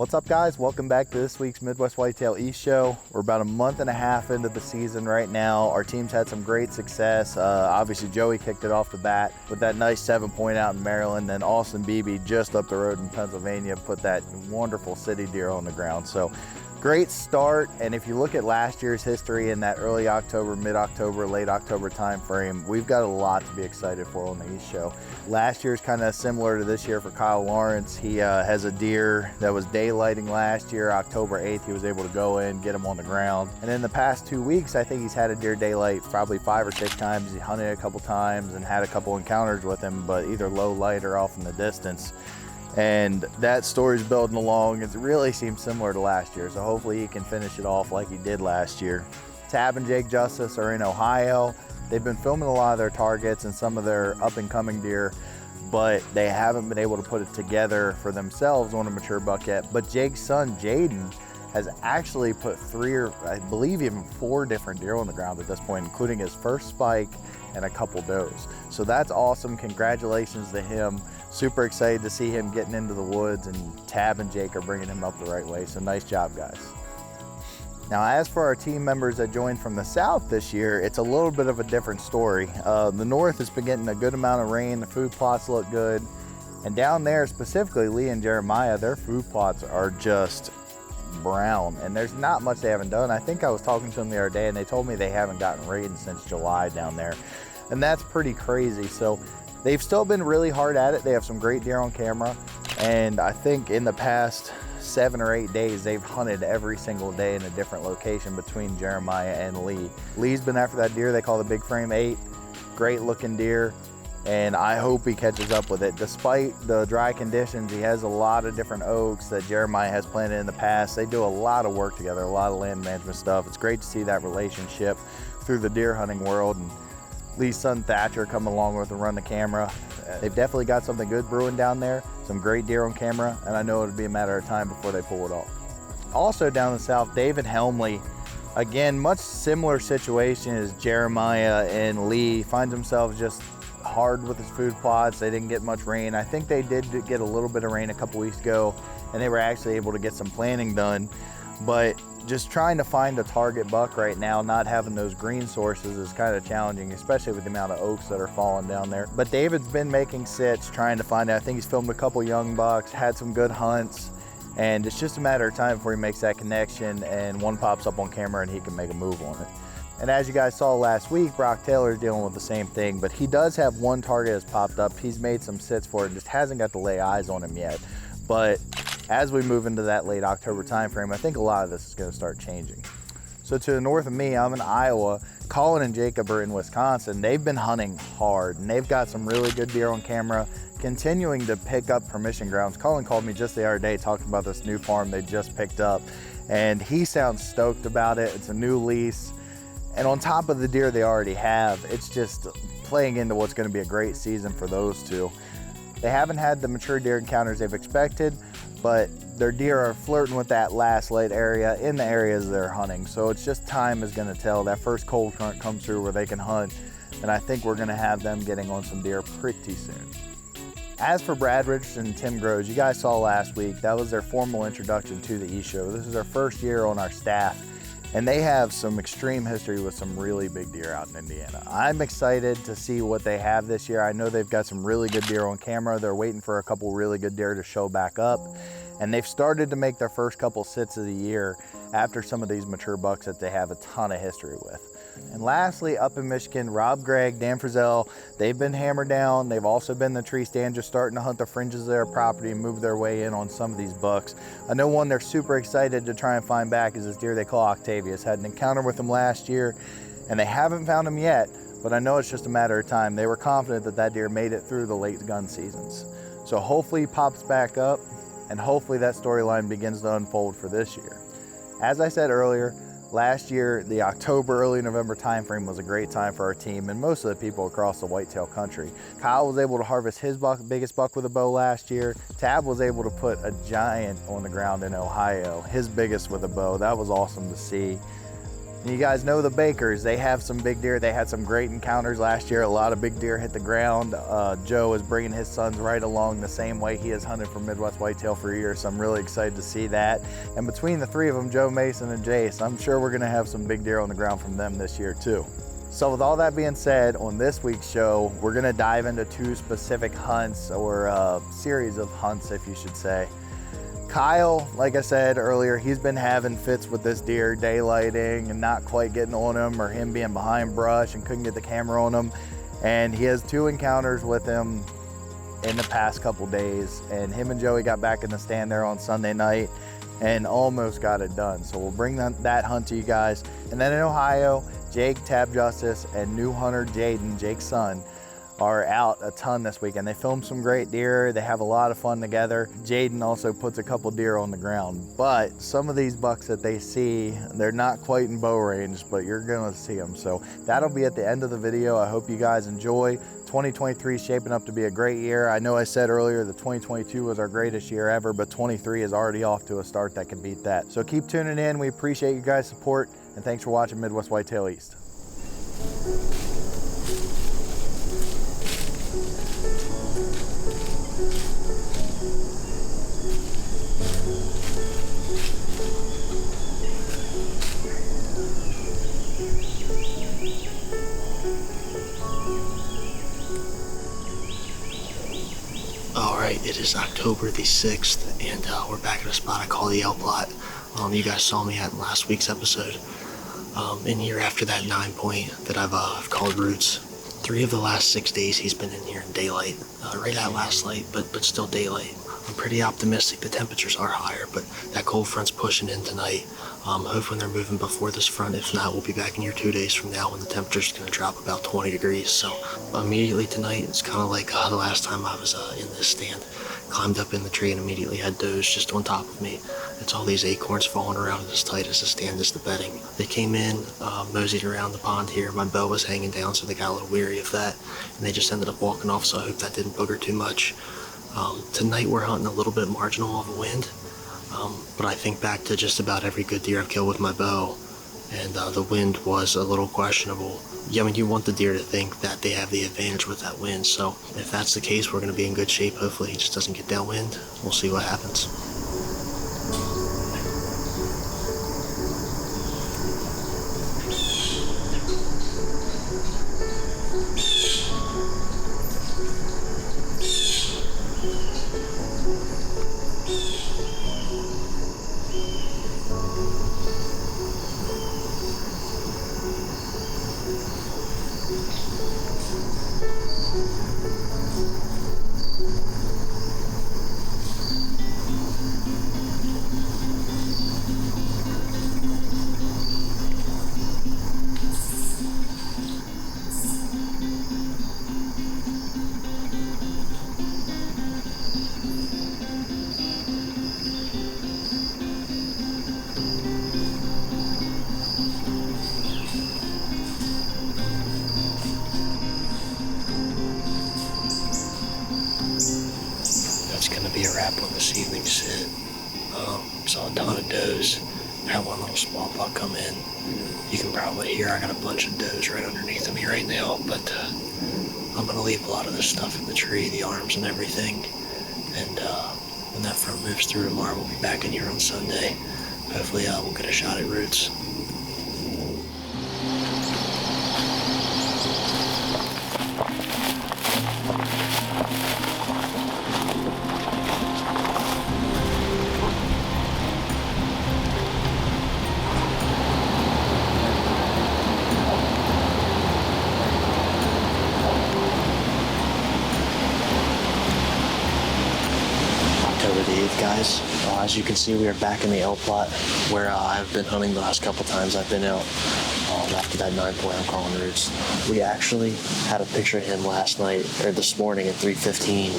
What's up, guys? Welcome back to this week's Midwest Whitetail East Show. We're about a month and a half into the season right now. Our team's had some great success. Obviously, Joey kicked it off the bat with that nice 7-point out in Maryland. Then Austin Beebe just up the road in Pennsylvania put that wonderful city deer on the ground. So great start. And if you look at last year's history in that early October, mid-October, late October time frame, we've got a lot to be excited for on the East Show. Last year's kind of similar to this year for Kyle Lawrence. He has a deer that was daylighting last year. October 8th, he was able to go in, get him on the ground. And in the past 2 weeks, I think he's had a deer daylight probably 5 or 6 times. He hunted a couple times and had a couple encounters with him, but either low light or off in the distance. And that story's building along. It really seems similar to last year, so hopefully he can finish it off like he did last year. Tabb and Jayden Justus are in Ohio. They've been filming a lot of their targets and some of their up-and-coming deer, but they haven't been able to put it together for themselves on a mature buck yet. But Jake's son, Jaden, has actually put 3 or I believe even 4 different deer on the ground at this point, including his first spike and a couple does. So that's awesome. Congratulations to him. Super excited to see him getting into the woods, and Tabb and Jake are bringing him up the right way. So nice job, guys. Now, as for our team members that joined from the south this year, it's a little bit of a different story. The north has been getting a good amount of rain. The food plots look good. And down there, specifically Lee and Jeremiah, their food plots are just brown, and there's not much they haven't done. I think I was talking to them the other day, and they told me they haven't gotten rain since July down there, and that's pretty crazy. So they've still been really hard at it. They have some great deer on camera, and I think in the past 7 or 8 days, they've hunted every single day in a different location between Jeremiah and Lee. Lee's been after that deer they call the big frame 8. Great looking deer, and I hope he catches up with it. Despite the dry conditions, he has a lot of different oaks that Jeremiah has planted in the past. They do a lot of work together, a lot of land management stuff. It's great to see that relationship through the deer hunting world. And Lee's son Thatcher come along with and run the camera. They've definitely got something good brewing down there, some great deer on camera, and I know it'll be a matter of time before they pull it off. Also down the south, David Helmley, again, much similar situation as Jeremiah and Lee, finds himself just hard with his food plots. They didn't get much rain. I think they did get a little bit of rain a couple weeks ago, and they were actually able to get some planting done. But just trying to find a target buck right now, not having those green sources, is kind of challenging, especially with the amount of oaks that are falling down there. But David's been making sits, trying to find it. I think he's filmed a couple young bucks, had some good hunts, and it's just a matter of time before he makes that connection and one pops up on camera and he can make a move on it. And as you guys saw last week, Brock Taylor's dealing with the same thing, but he does have one target that's popped up. He's made some sits for it, just hasn't got to lay eyes on him yet. But as we move into that late October timeframe, I think a lot of this is going to start changing. So to the north of me, I'm in Iowa. Colin and Jacob are in Wisconsin. They've been hunting hard, and they've got some really good deer on camera, continuing to pick up permission grounds. Colin called me just the other day talking about this new farm they just picked up, and he sounds stoked about it. It's a new lease. And on top of the deer they already have, it's just playing into what's going to be a great season for those two. They haven't had the mature deer encounters they've expected, but their deer are flirting with that last light area in the areas they're hunting. So it's just time is going to tell. That first cold front comes through where they can hunt, and I think we're going to have them getting on some deer pretty soon. As for Brad Richardson and Tim Groves, you guys saw last week, that was their formal introduction to the East Show. This is their first year on our staff, and they have some extreme history with some really big deer out in Indiana. I'm excited to see what they have this year. I know they've got some really good deer on camera. They're waiting for a couple really good deer to show back up. And they've started to make their first couple sits of the year after some of these mature bucks that they have a ton of history with. And lastly, up in Michigan, Rob Gregg, Dan Frizzell, they've been hammered down. They've also been the tree stand, just starting to hunt the fringes of their property and move their way in on some of these bucks. I know one they're super excited to try and find back is this deer they call Octavius. Had an encounter with him last year, and they haven't found him yet, but I know it's just a matter of time. They were confident that that deer made it through the late gun seasons. So hopefully he pops back up, and hopefully that storyline begins to unfold for this year. As I said earlier, last year, the October, early November timeframe was a great time for our team and most of the people across the whitetail country. Kyle was able to harvest his biggest buck with a bow last year. Tabb was able to put a giant on the ground in Ohio, his biggest with a bow. That was awesome to see. You guys know the Bakers, they have some big deer. They had some great encounters last year. A lot of big deer hit the ground. Joe is bringing his sons right along the same way he has hunted for Midwest whitetail for years, so I'm really excited to see that. And between the three of them, Joe, Mason, and Jace, I'm sure we're gonna have some big deer on the ground from them this year too. So with all that being said, on this week's show, we're gonna dive into 2 specific hunts, or a series of hunts, if you should say. Kyle, like I said earlier, he's been having fits with this deer daylighting and not quite getting on him, or him being behind brush and couldn't get the camera on him. And he has 2 encounters with him in the past couple days. And him and Joey got back in the stand there on Sunday night and almost got it done. So we'll bring that hunt to you guys. And then in Ohio, Jake, Tabb Justus, and new hunter Jaden, Jake's son, are out a ton this weekend. They filmed some great deer. They have a lot of fun together. Jaden also puts a couple deer on the ground. But some of these bucks that they see, they're not quite in bow range, but you're gonna see them. So that'll be at the end of the video. I hope you guys enjoy. 2023 is shaping up to be a great year. I know I said earlier that 2022 was our greatest year ever, but 23 is already off to a start that can beat that. So keep tuning in. We appreciate you guys' support, and thanks for watching Midwest Whitetail East. It is October the 6th, and we're back at a spot I call the L Plot. You guys saw me at last week's episode. In here after that 9 point that I've called Roots. 3 of the last 6 days he's been in here in daylight, right at last light, but still daylight. I'm pretty optimistic. The temperatures are higher, but that cold front's pushing in tonight. Hopefully they're moving before this front. If not, we'll be back in here 2 days from now when the temperature's going to drop about 20 degrees. So immediately tonight, it's kind of like the last time I was in this stand. Climbed up in the tree and immediately had does just on top of me. It's all these acorns falling around as tight as the stand is the bedding. They came in, moseyed around the pond here. My bow was hanging down, so they got a little weary of that, and they just ended up walking off, so I hope that didn't booger too much. Tonight we're hunting a little bit marginal of a wind, but I think back to just about every good deer I've killed with my bow, and the wind was a little questionable. Yeah, I mean, you want the deer to think that they have the advantage with that wind, so if that's the case, we're going to be in good shape. Hopefully he just doesn't get downwind. We'll see what happens. Be a wrap on this evening's sit. Saw a ton of does. Had one little small buck come in. You can probably hear I got a bunch of does right underneath of me right now, but I'm gonna leave a lot of this stuff in the tree, the arms and everything. And when that front moves through tomorrow, we'll be back in here on Sunday. Hopefully we'll get a shot at Roots. Guys, as you can see, we are back in the L Plot where I've been hunting the last couple times I've been out. After that 9 point I'm calling Roots. We actually had a picture of him last night, or this morning at 3:15,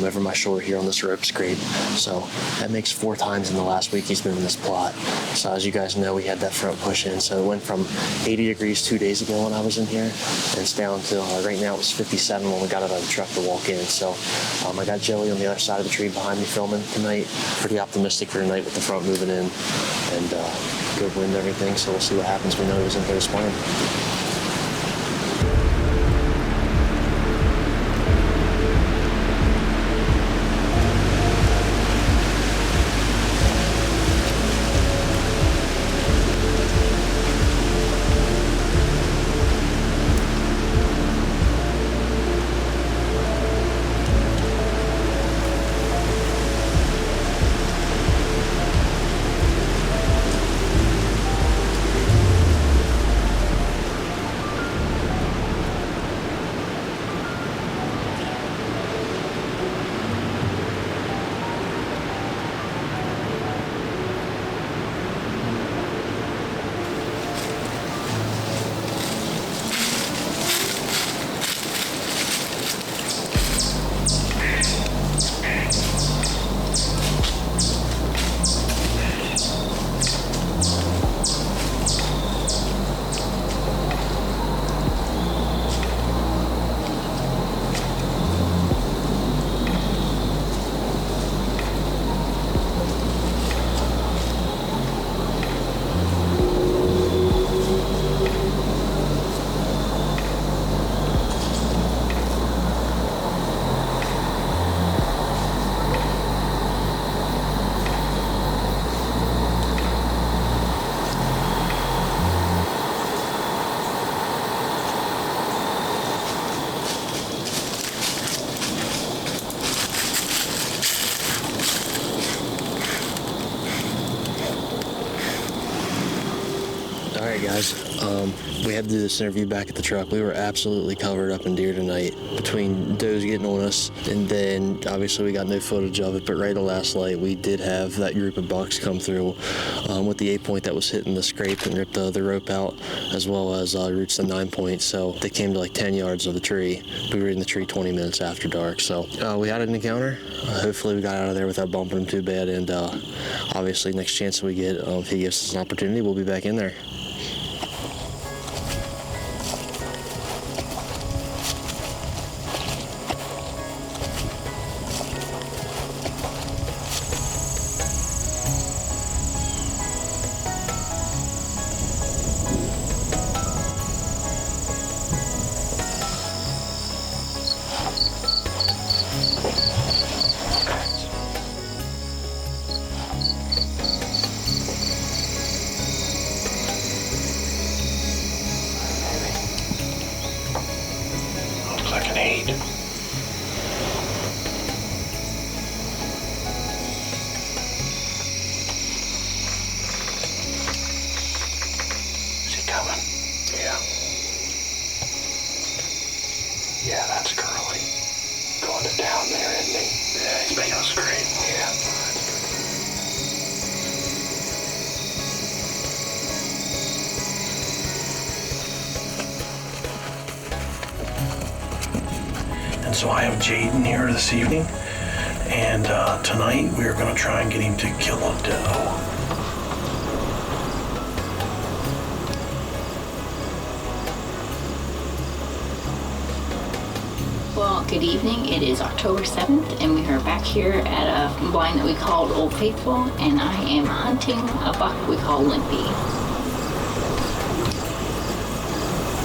over my shoulder here on this rope scrape. So that makes 4 times in the last week he's been in this plot. So as you guys know, we had that front push in. So it went from 80 degrees 2 days ago when I was in here, and it's down to right now it's 57 when we got out of the truck to walk in. So I got Joey on the other side of the tree behind me filming tonight. Pretty optimistic for tonight with the front moving in, and good wind, everything, so we'll see what happens. We know he was in here this morning. Alright guys, we had to do this interview back at the truck. We were absolutely covered up in deer tonight between does getting on us, and then obviously we got no footage of it, but right at last light we did have that group of bucks come through with the 8-point that was hitting the scrape and ripped the rope out, as well as roots the 9-point, so they came to like 10 yards of the tree. We were in the tree 20 minutes after dark, so we had an encounter. Hopefully we got out of there without bumping him too bad, and obviously next chance we get, if he gives us an opportunity, we'll be back in there. Yeah, that's Curly. Going to town there, isn't he? Yeah, he's making a scream. Yeah. And so I have Jaden here this evening, and tonight we are going to try and get him to kill a doe. Well, good evening. It is October 7th, and we are back here at a blind that we called Old Faithful, and I am hunting a buck we call Limpy.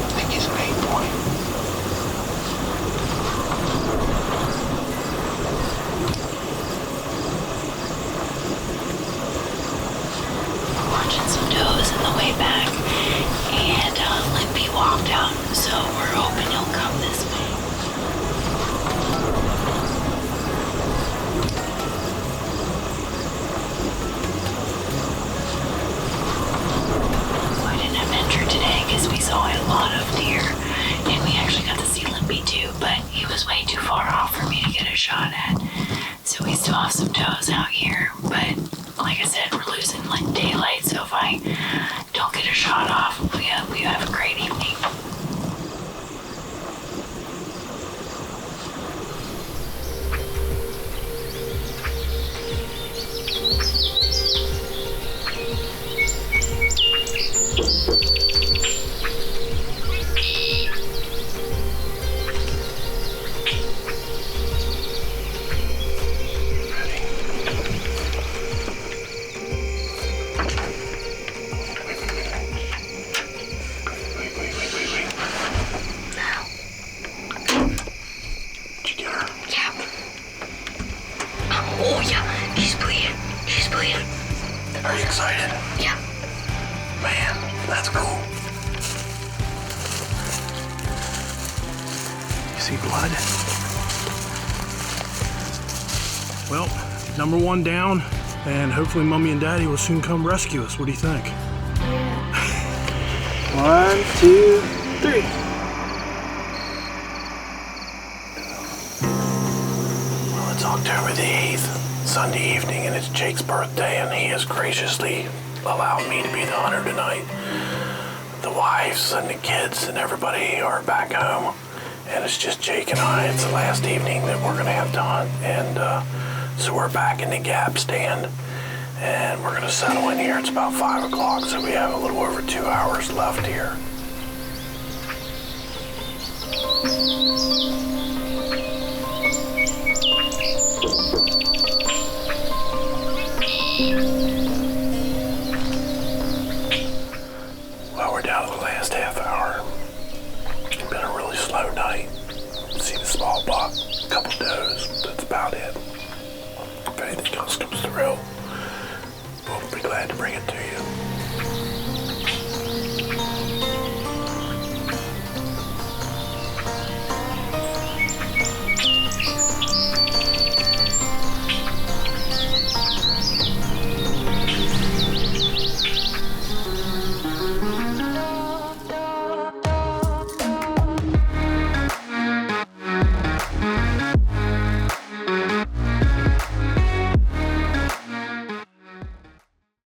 I think he's an 8-point. We're watching some does on the way back, and Limpy walked out, so we're hoping he'll come this way. We saw a lot of deer, and we actually got to see Limpy too, but he was way too far off for me to get a shot at. So we still have some does out here, but like I said, we're losing like daylight, so if I don't get a shot off, we have a great evening. Oh yeah, she's bleeding. She's bleeding. Are you excited? Yeah. Man, that's cool. You see blood? Well, number one down, and hopefully Mommy and Daddy will soon come rescue us. What do you think? 1, 2, 3. Well, it's October the 8th, Sunday evening, and it's Jake's birthday, and he has graciously allowed me to be the hunter tonight. The wives and the kids and everybody are back home, and it's just Jake and I. It's the last evening that we're gonna have to hunt, and so we're back in the gap stand, and we're gonna settle in here. It's about 5 o'clock, so we have a little over 2 hours left here. Well, we're down to the last half hour. It's been a really slow night. See the small buck, a couple does, that's about it. If anything else comes through, we'll be glad to bring it to you.